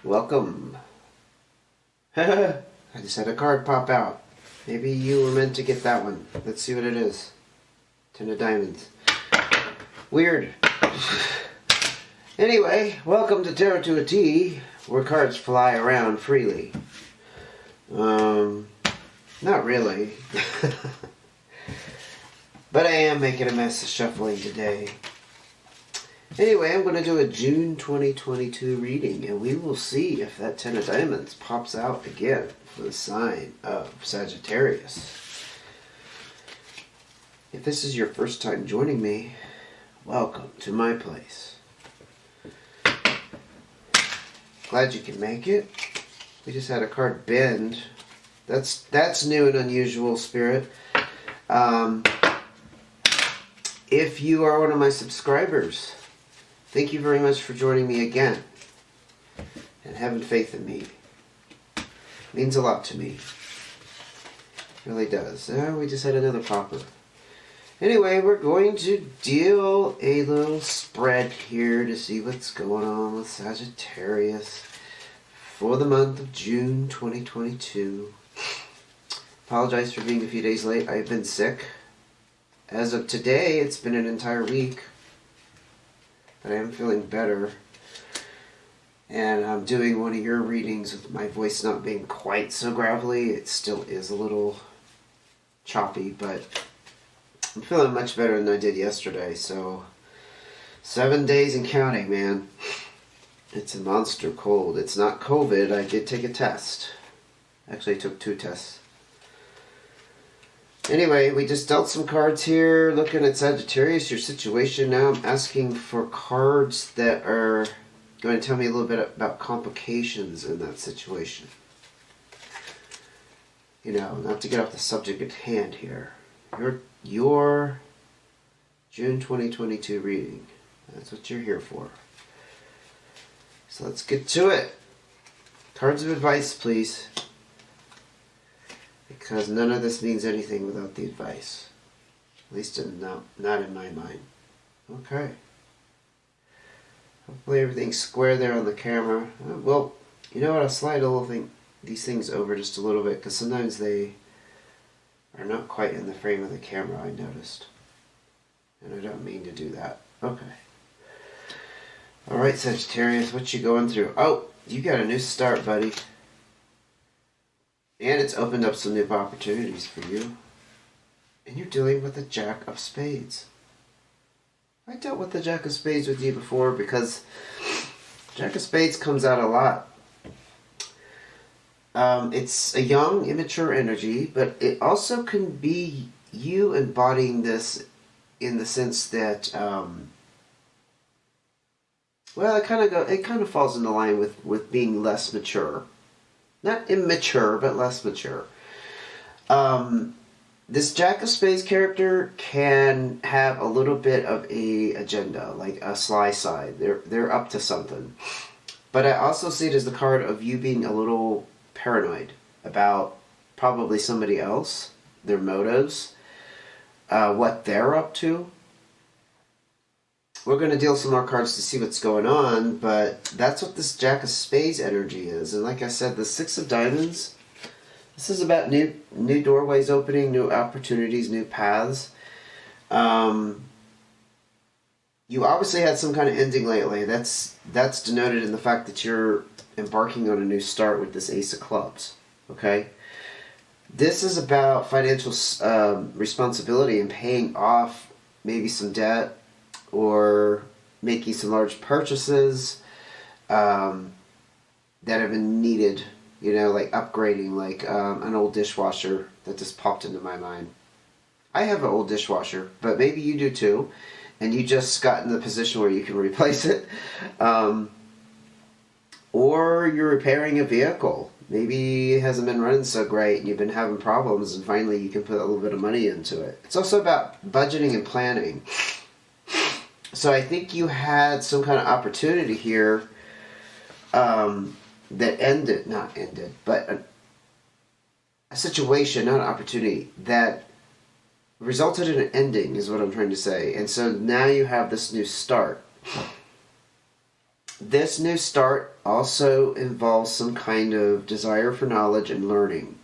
Welcome. I just had a card pop out. Maybe you were meant to get that one. Let's see what it is. 10 of diamonds. Weird. Anyway, welcome to Tarot to a T, where cards fly around freely. Not really. But I am making a mess of shuffling today. Anyway, I'm going to do a June 2022 reading, and we will see if that 10 of diamonds pops out again for the sign of Sagittarius. If this is your first time joining me, welcome to my place. Glad you can make it. We just had a card bend. That's new and unusual, Spirit. If you are one of my subscribers, thank you very much for joining me again and having faith in me. It means a lot to me. It really does. We just had another popper. Anyway, we're going to deal a little spread here to see what's going on with Sagittarius for the month of June 2022. Apologize for being a few days late. I've been sick. As of today, it's been an entire week. But I am feeling better. And I'm doing one of your readings with my voice not being quite so gravelly. It still is a little choppy, but I'm feeling much better than I did yesterday. So 7 days and counting, man. It's a monster cold. It's not COVID. I did take a test. Actually, I took 2 tests. Anyway, we just dealt some cards here, looking at Sagittarius, your situation. Now I'm asking for cards that are going to tell me a little bit about complications in that situation. You know, not to get off the subject at hand here. Your June 2022 reading. That's what you're here for. So let's get to it. Cards of advice, please. Because none of this means anything without the advice. At least not in my mind. Okay. Hopefully everything's square there on the camera. Well, you know what? I'll slide these things over just a little bit because sometimes they are not quite in the frame of the camera, I noticed. And I don't mean to do that. Okay. Alright, Sagittarius, what you going through? Oh, you got a new start, buddy. And it's opened up some new opportunities for you. And you're dealing with the Jack of Spades. I dealt with the Jack of Spades with you before because Jack of Spades comes out a lot. It's a young, immature energy, but it also can be you embodying this in the sense that, well, it kind of falls into line with being less mature. Not immature, but less mature. This Jack of Spades character can have a little bit of a agenda, like a sly side. They're up to something. But I also see it as the card of you being a little paranoid about probably somebody else, their motives, what they're up to. We're going to deal some more cards to see what's going on, but that's what this Jack of Spades energy is. And like I said, the 6 of Diamonds, this is about new doorways opening, new opportunities, new paths. You obviously had some kind of ending lately. That's denoted in the fact that you're embarking on a new start with this Ace of Clubs. Okay? This is about financial responsibility and paying off maybe some debt, or making some large purchases that have been needed, you know, like upgrading, like an old dishwasher that just popped into my mind. I have an old dishwasher, but maybe you do too, and you just got in the position where you can replace it. Or you're repairing a vehicle. Maybe it hasn't been running so great and you've been having problems, and finally you can put a little bit of money into it. It's also about budgeting and planning. So I think you had some kind of opportunity here that not ended, but a situation, not an opportunity, that resulted in an ending is what I'm trying to say. And so now you have this new start. This new start also involves some kind of desire for knowledge and learning.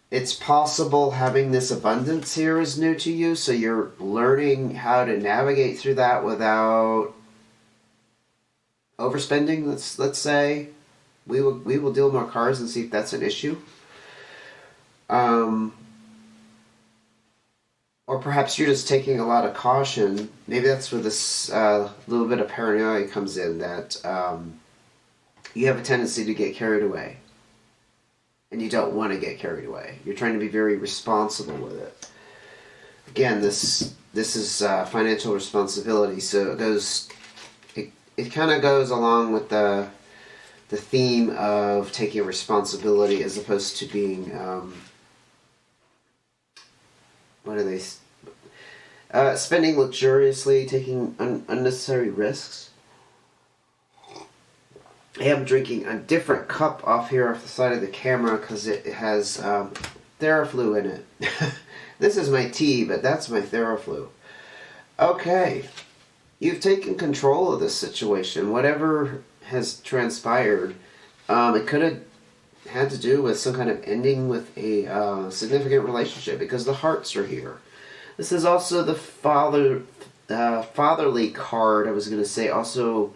It's possible having this abundance here is new to you, so you're learning how to navigate through that without overspending. Let's say we will deal more cards and see if that's an issue. Or perhaps you're just taking a lot of caution. Maybe that's where this little bit of paranoia comes in, that you have a tendency to get carried away. And you don't want to get carried away. You're trying to be very responsible with it. Again, this is financial responsibility, so it kind of goes along with the theme of taking responsibility as opposed to being what are they? Spending luxuriously, taking unnecessary risks. I am drinking a different cup off here off the side of the camera because it has Theraflu in it. This is my tea, but that's my Theraflu. Okay. You've taken control of this situation. Whatever has transpired, it could have had to do with some kind of ending with a significant relationship, because the hearts are here. This is also the fatherly card, I was going to say. Also,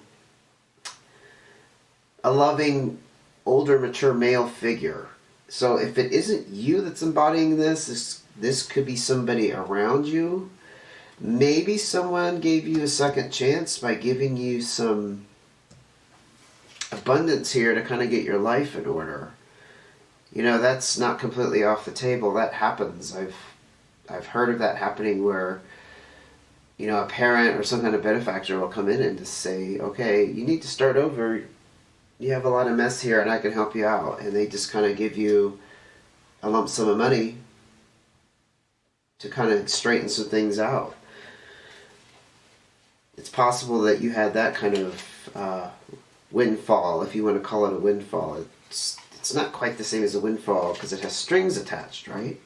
a loving, older, mature male figure. So if it isn't you that's embodying this could be somebody around you. Maybe someone gave you a second chance by giving you some abundance here to kind of get your life in order. You know, that's not completely off the table. That happens. I've heard of that happening where, you know, a parent or some kind of benefactor will come in and just say, okay, you need to start over. You have a lot of mess here and I can help you out. And they just kind of give you a lump sum of money to kind of straighten some things out. It's possible that you had that kind of windfall, if you want to call it a windfall. It's not quite the same as a windfall because it has strings attached, right?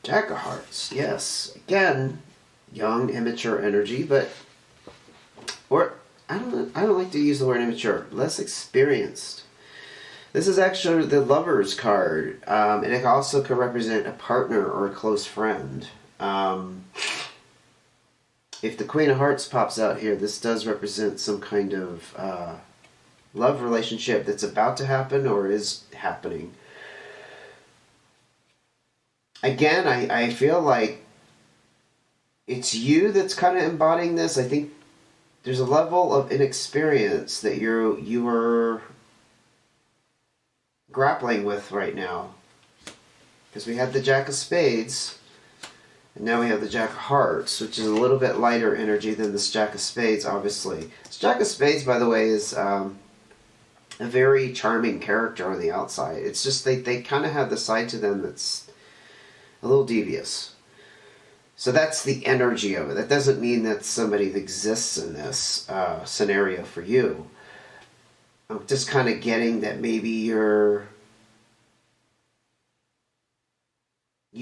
Jack of Hearts, yes. Again, young, immature energy, but I don't like to use the word immature. Less experienced. This is actually the Lover's card, and it also could represent a partner or a close friend. If the Queen of Hearts pops out here, this does represent some kind of love relationship that's about to happen or is happening. Again, I feel like it's you that's kind of embodying this. I think there's a level of inexperience that you are grappling with right now. Because we had the Jack of Spades, and now we have the Jack of Hearts, which is a little bit lighter energy than this Jack of Spades, obviously. This Jack of Spades, by the way, is a very charming character on the outside. It's just they kind of have the side to them that's a little devious. So that's the energy of it. That doesn't mean that somebody that exists in this scenario for you. I'm just kind of getting that maybe you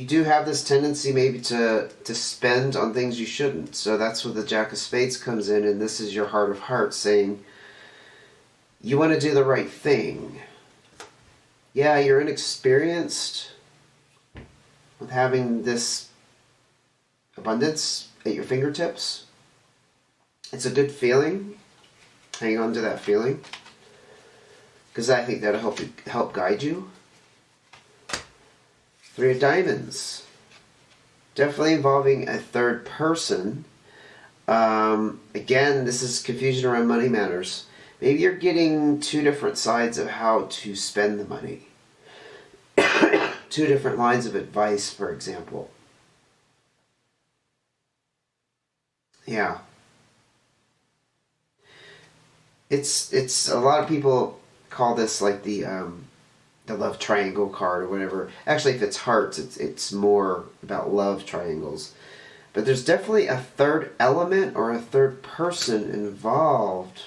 do have this tendency maybe to spend on things you shouldn't. So that's where the Jack of Spades comes in, and this is your Heart of Hearts saying you want to do the right thing. Yeah, you're inexperienced with having this abundance at your fingertips. It's a good feeling. Hang on to that feeling, because I think that'll help guide you. Three of Diamonds. Definitely involving a third person. Again, this is confusion around money matters. Maybe you're getting two different sides of how to spend the money. Two different lines of advice, for example. Yeah. It's a lot of people call this like the love triangle card or whatever. Actually, if it's hearts, it's more about love triangles. But there's definitely a third element or a third person involved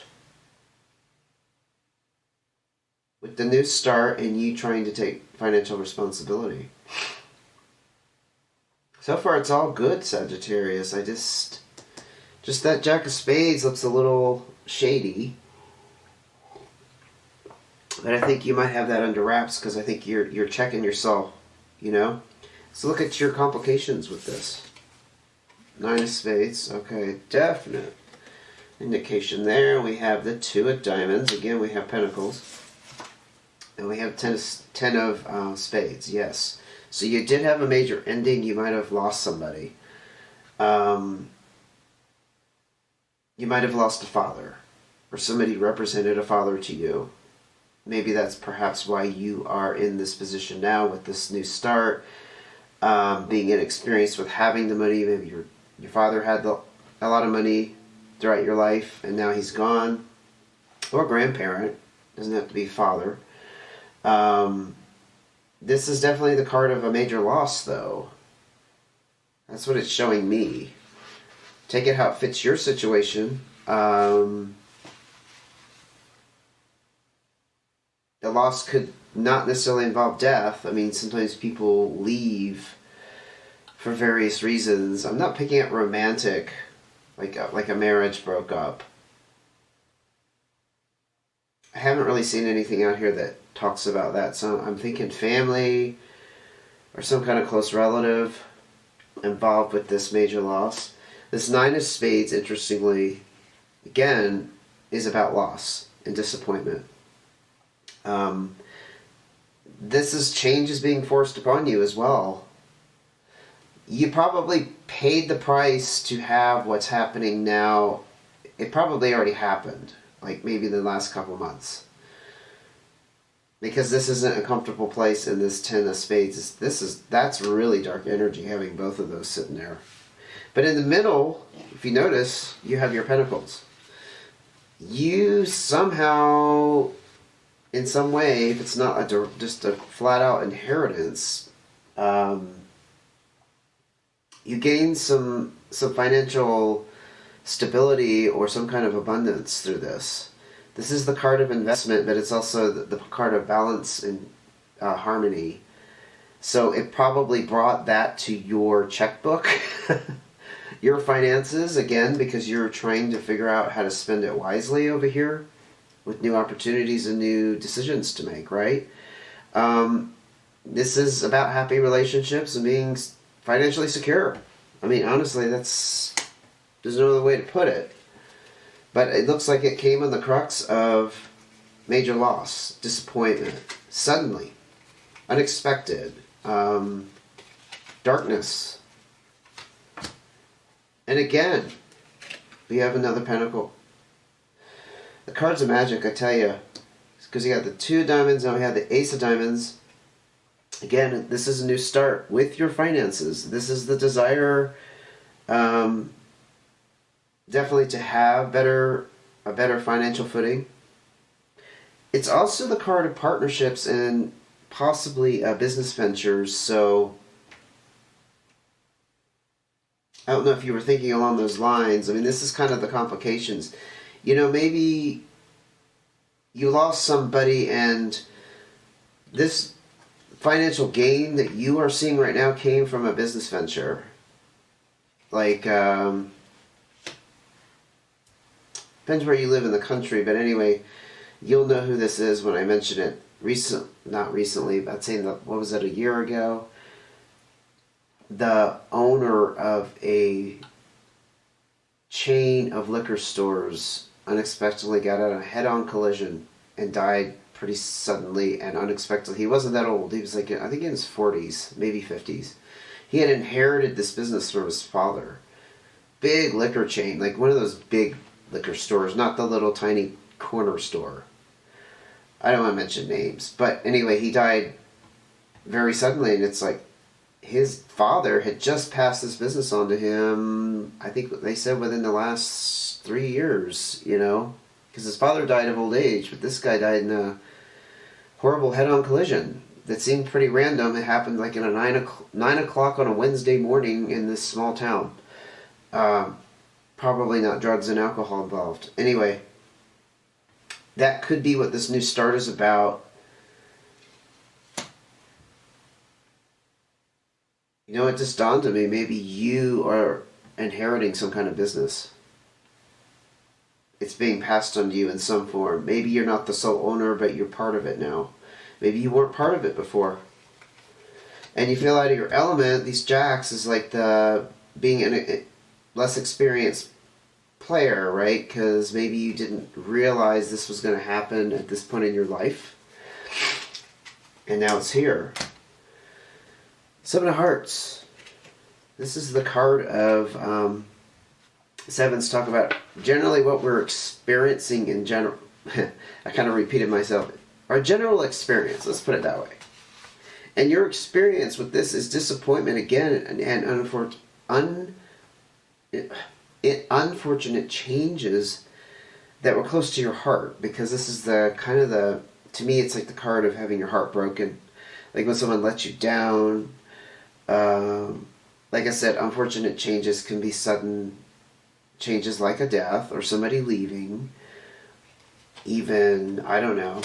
with the new start and you trying to take financial responsibility. So far, it's all good, Sagittarius. I just Just that Jack of Spades looks a little shady. But I think you might have that under wraps because I think you're checking yourself, you know? So look at your complications with this. Nine of Spades. Okay, definite indication there. We have the Two of Diamonds. Again, we have Pentacles. And we have ten of Spades, yes. So you did have a major ending. You might have lost somebody. You might have lost a father. Or somebody represented a father to you. Maybe that's perhaps why you are in this position now with this new start. Being inexperienced with having the money. Maybe your father had a lot of money throughout your life and now he's gone. Or grandparent. Doesn't have to be father. This is definitely the card of a major loss, though. That's what it's showing me. Take it how it fits your situation. The loss could not necessarily involve death. I mean, sometimes people leave for various reasons. I'm not picking up romantic, like a marriage broke up. I haven't really seen anything out here that talks about that, so I'm thinking family or some kind of close relative involved with this major loss. This Nine of Spades, interestingly, again, is about loss and disappointment. This is changes being forced upon you as well. You probably paid the price to have what's happening now. It probably already happened, like maybe the last couple months. Because this isn't a comfortable place in this Ten of Spades. That's really dark energy, having both of those sitting there. But in the middle, if you notice, you have your Pentacles. You somehow, in some way, if it's not just a flat-out inheritance, you gain some financial stability or some kind of abundance through this. This is the card of investment, but it's also the card of balance and harmony. So it probably brought that to your checkbook, your finances, again, because you're trying to figure out how to spend it wisely over here with new opportunities and new decisions to make, right? This is about happy relationships and being financially secure. I mean, honestly, there's no other way to put it. But it looks like it came on the crux of major loss, disappointment, suddenly, unexpected, darkness. And again, we have another pentacle. The cards of magic, I tell you, because you got the Two of Diamonds, now we have the Ace of Diamonds. Again, this is a new start with your finances. This is the desire, definitely to have a better financial footing. It's also the card of partnerships and possibly business ventures. So I don't know if you were thinking along those lines. I mean, this is kind of the complications. You know, maybe you lost somebody and this financial gain that you are seeing right now came from a business venture. Like, depends where you live in the country, but anyway, you'll know who this is when I mention it. Not recently, but I'd say, what was it, a year ago? The owner of a chain of liquor stores unexpectedly got in a head-on collision and died pretty suddenly and unexpectedly. He wasn't that old. He was like, I think in his 40s, maybe 50s. He had inherited this business from his father. Big liquor chain, like one of those big liquor stores, not the little tiny corner store. I don't want to mention names, but anyway, he died very suddenly, and it's like his father had just passed this business on to him. I think they said within the last 3 years, you know, because his father died of old age, but this guy died in a horrible head-on collision that seemed pretty random. It happened like in a 9 o'clock on a Wednesday morning in this small town. Probably not drugs and alcohol involved. Anyway, that could be what this new start is about. You know, it just dawned on me, maybe you are inheriting some kind of business. it's being passed on to you in some form. Maybe you're not the sole owner, but you're part of it now. Maybe you weren't part of it before. And you feel out of your element. These jacks is like the being a less experienced player, right? Because maybe you didn't realize this was going to happen at this point in your life. And now it's here. Seven of Hearts. This is the card of sevens. Talk about generally what we're experiencing in general. I kind of repeated myself. Our general experience, let's put it that way. And your experience with this is disappointment again, and unfortunate changes that were close to your heart, because this is the kind of the, to me it's like the card of having your heart broken, like when someone lets you down. Like I said, unfortunate changes can be sudden changes like a death or somebody leaving, even, I don't know,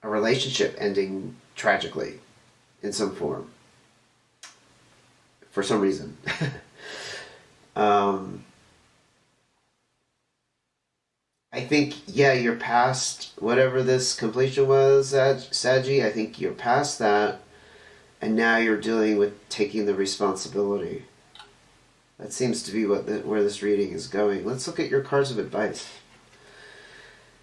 a relationship ending tragically in some form for some reason. I think, yeah, you're past whatever this completion was, Saggy. I think you're past that, and now you're dealing with taking the responsibility. That seems to be where this reading is going. Let's look at your cards of advice.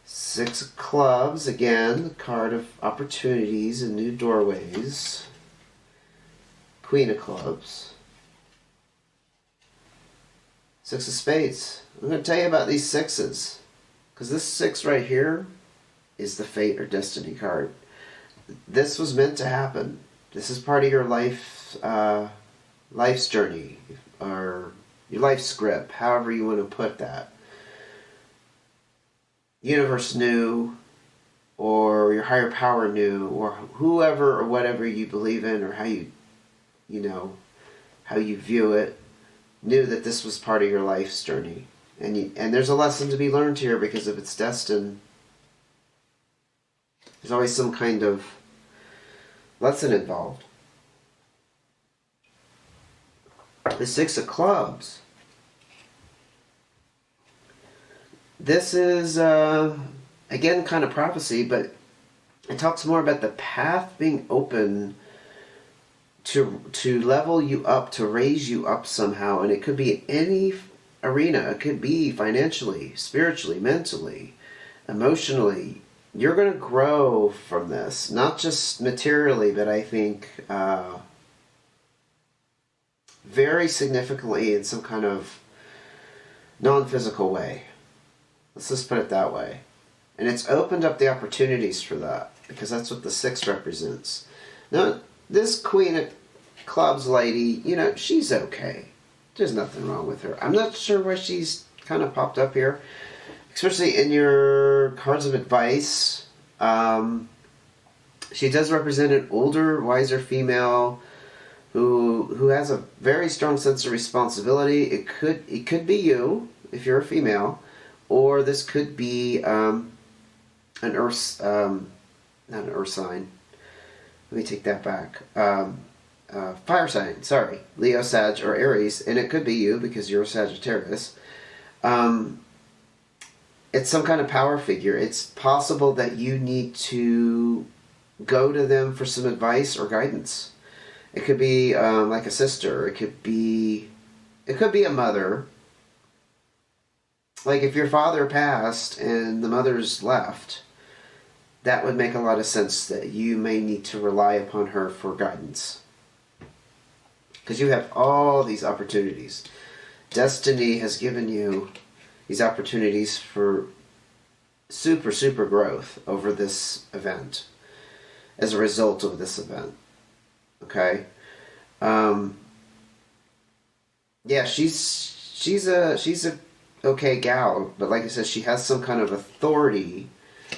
Six of Clubs, again, the card of opportunities and new doorways. Queen of Clubs. Six of Spades. I'm going to tell you about these sixes, because this six right here is the fate or destiny card. This was meant to happen. This is part of your life's journey, or your life script, however you want to put that. Universe knew, or your higher power knew, or whoever or whatever you believe in, or how you view it, knew that this was part of your life's journey. And there's a lesson to be learned here, because if it's destined, there's always some kind of lesson involved. The Six of Clubs. This is, again, kind of prophecy, but it talks more about the path being open to level you up, to raise you up somehow. And it could be in any arena. It could be financially, spiritually, mentally, emotionally. You're going to grow from this, not just materially, but I think very significantly in some kind of non-physical way. Let's just put it that way. And it's opened up the opportunities for that, because that's what the six represents. Now, this Queen of Clubs lady, she's okay. There's nothing wrong with her. I'm not sure why she's kind of popped up here, especially in your cards of advice. She does represent an older, wiser female who has a very strong sense of responsibility. It could be you, if you're a female. Or this could be an earth, not an earth sign. Let me take that back. Fire sign, sorry. Leo, Sag, or Aries. And it could be you, because you're a Sagittarius. It's some kind of power figure. It's possible that you need to go to them for some advice or guidance. It could be like a sister. It could be a mother. Like if your father passed and the mother's left, that would make a lot of sense that you may need to rely upon her for guidance. Because you have all these opportunities. Destiny has given you these opportunities for super, super growth over this event, as a result of this event. Okay? Yeah, she's a okay gal, but like I said, she has some kind of authority.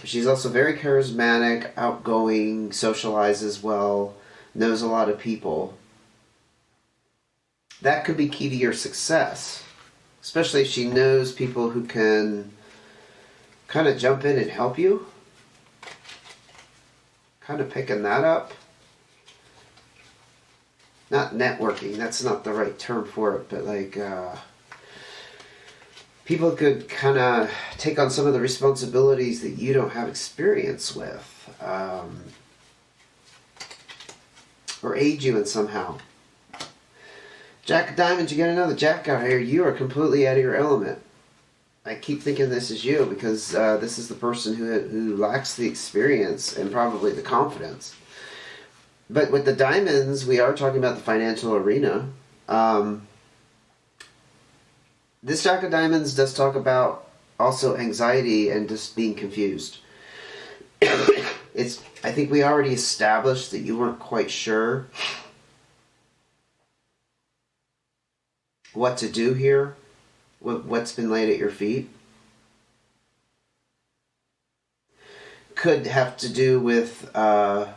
She's also very charismatic, outgoing, socializes well, knows a lot of people. That could be key to your success, especially if she knows people who can kind of jump in and help you. Kind of picking that up. Not networking, that's not the right term for it, but like people could kind of take on some of the responsibilities that you don't have experience with, or aid you in somehow. Jack of Diamonds, you got another Jack out here. You are completely out of your element. I keep thinking this is you because this is the person who lacks the experience and probably the confidence. But with the diamonds, we are talking about the financial arena. This Jack of Diamonds does talk about also anxiety and just being confused. I think we already established that you weren't quite sure what to do here, what's been laid at your feet. Could have to do with lack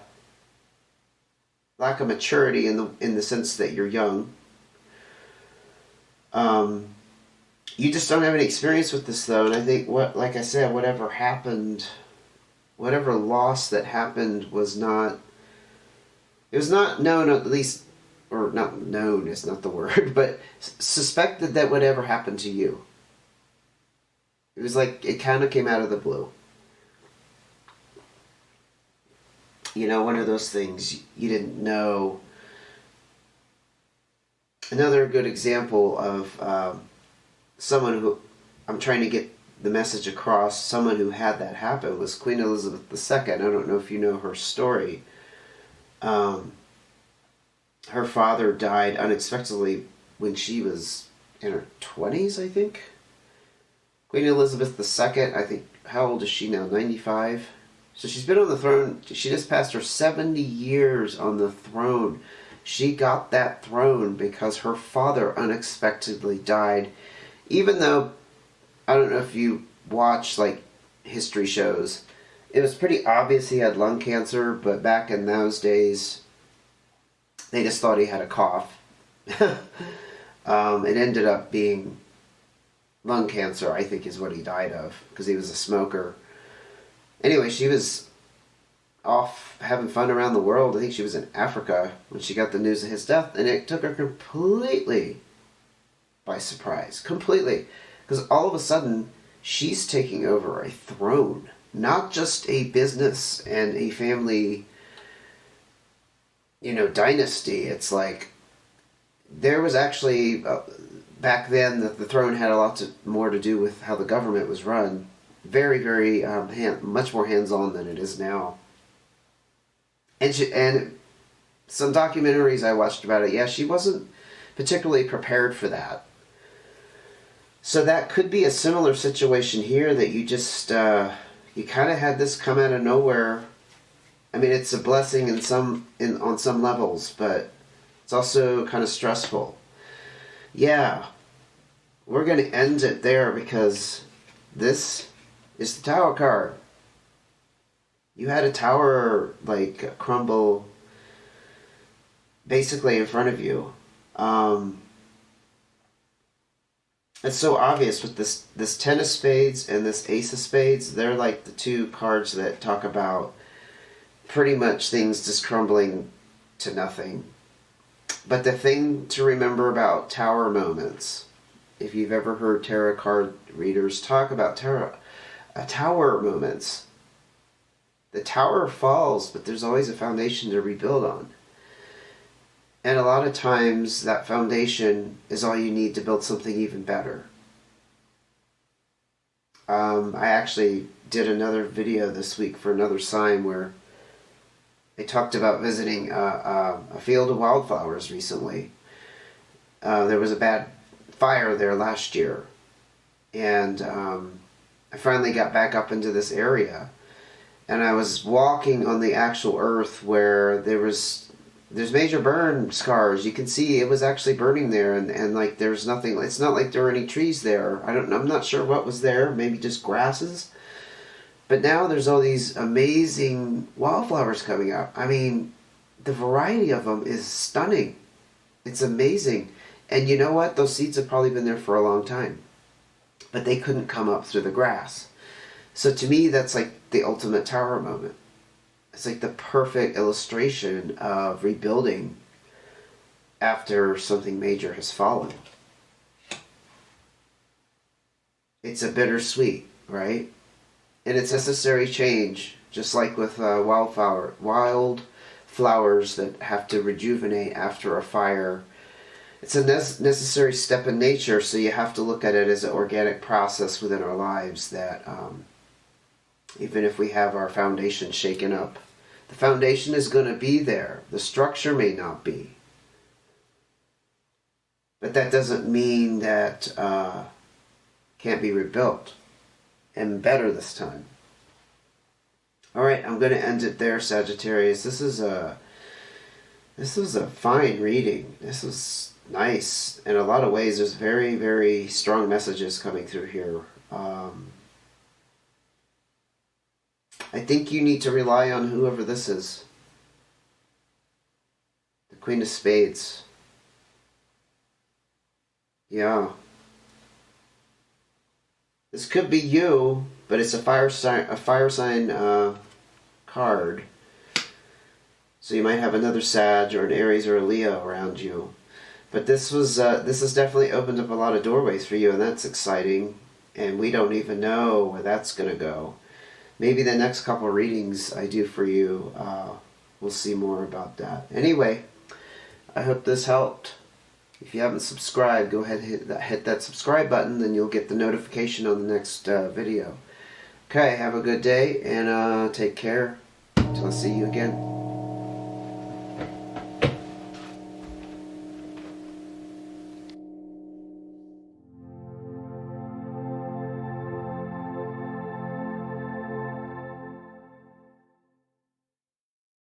of maturity in the sense that you're young. You just don't have any experience with this though, and I think like I said, whatever happened, whatever loss that happened was not. It was not known, at least, or not known is not the word, but suspected that would ever happen to you. It was like it kind of came out of the blue. You know, one of those things you didn't know. Another good example of someone who, I'm trying to get the message across, someone who had that happen was Queen Elizabeth II. I don't know if you know her story. Her father died unexpectedly when she was in her 20s, I think. Queen Elizabeth II, I think, how old is she now? 95? So she's been on the throne. She just passed her 70 years on the throne. She got that throne because her father unexpectedly died. Even though, I don't know if you watch like history shows, it was pretty obvious he had lung cancer, but back in those days, they just thought he had a cough. It ended up being lung cancer, I think is what he died of, because he was a smoker. Anyway, she was off having fun around the world. I think she was in Africa when she got the news of his death, and it took her completely by surprise. Completely. Because all of a sudden, she's taking over a throne. Not just a business and a family, dynasty. It's like, there was actually, back then, the throne had a lot more to do with how the government was run. Very, very, much more hands-on than it is now. And some documentaries I watched about it, yeah, she wasn't particularly prepared for that. So that could be a similar situation here, that you just, you kind of had this come out of nowhere. I mean, it's a blessing on some levels, but it's also kind of stressful. Yeah, we're going to end it there because this is the Tower card. You had a tower, like, crumble basically in front of you. It's so obvious with this Ten of Spades and this Ace of Spades. They're like the two cards that talk about pretty much things just crumbling to nothing. But the thing to remember about tower moments, if you've ever heard tarot card readers talk about tower moments, the tower falls, but there's always a foundation to rebuild on. And a lot of times that foundation is all you need to build something even better. I actually did another video this week for another sign where I talked about visiting a field of wildflowers recently. There was a bad fire there last year. And I finally got back up into this area. And I was walking on the actual earth where there's major burn scars. You can see it was actually burning there, and like there's nothing. It's not like there were any trees there. I'm not sure what was there. Maybe just grasses. But now there's all these amazing wildflowers coming up. I mean, the variety of them is stunning. It's amazing. And you know what? Those seeds have probably been there for a long time, but they couldn't come up through the grass. So to me, that's like the ultimate tower moment. It's like the perfect illustration of rebuilding after something major has fallen. it's a bittersweet, right? And it's necessary change, just like with wild flowers that have to rejuvenate after a fire. It's a necessary step in nature, so you have to look at it as an organic process within our lives that even if we have our foundation shaken up, the foundation is going to be there. The structure may not be. But that doesn't mean that can't be rebuilt, and better this time. All right, I'm going to end it there, Sagittarius. This was a fine reading. This was nice. In a lot of ways, there's very, very strong messages coming through here. I think you need to rely on whoever this is. The Queen of Spades. Yeah. This could be you, but it's a fire sign card. So you might have another Sag or an Aries or a Leo around you. But this has definitely opened up a lot of doorways for you, and that's exciting. And we don't even know where that's going to go. Maybe the next couple readings I do for you, we'll see more about that. Anyway, I hope this helped. If you haven't subscribed, go ahead and hit that subscribe button, then you'll get the notification on the next video. Okay, have a good day, and take care. Until I see you again.